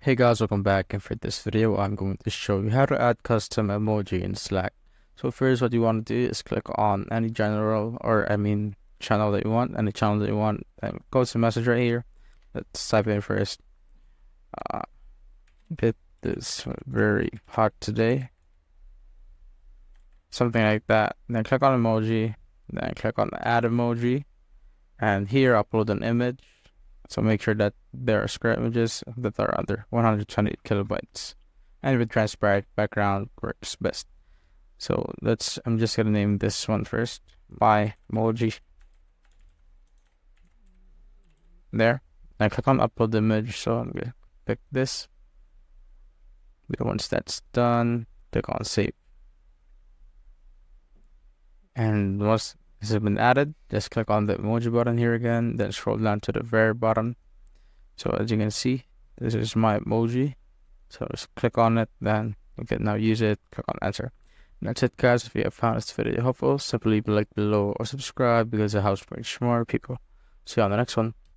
Hey guys, welcome back, and for this video I'm going to show you how to add custom emoji in Slack. So first, what you want to do is click on any channel that you want, and go to message right here. Let's type in first, get this very hot today, something like that. Then click on emoji, then click on add emoji, and here upload an image. So make sure that there are square images that are under 120 kilobytes, and with transparent background works best. So I'm just gonna name this one first, my emoji. There. Now click on upload image. So I'm gonna click this. Then once that's done, click on save. And once this has been added, just click on the emoji button here again, then scroll down to the very bottom. So as you can see, this is my emoji. So just click on it, then you can now use it. Click on enter. And that's it, guys. If you have found this video helpful, simply leave a like below or subscribe because it helps reach more people. See you on the next one.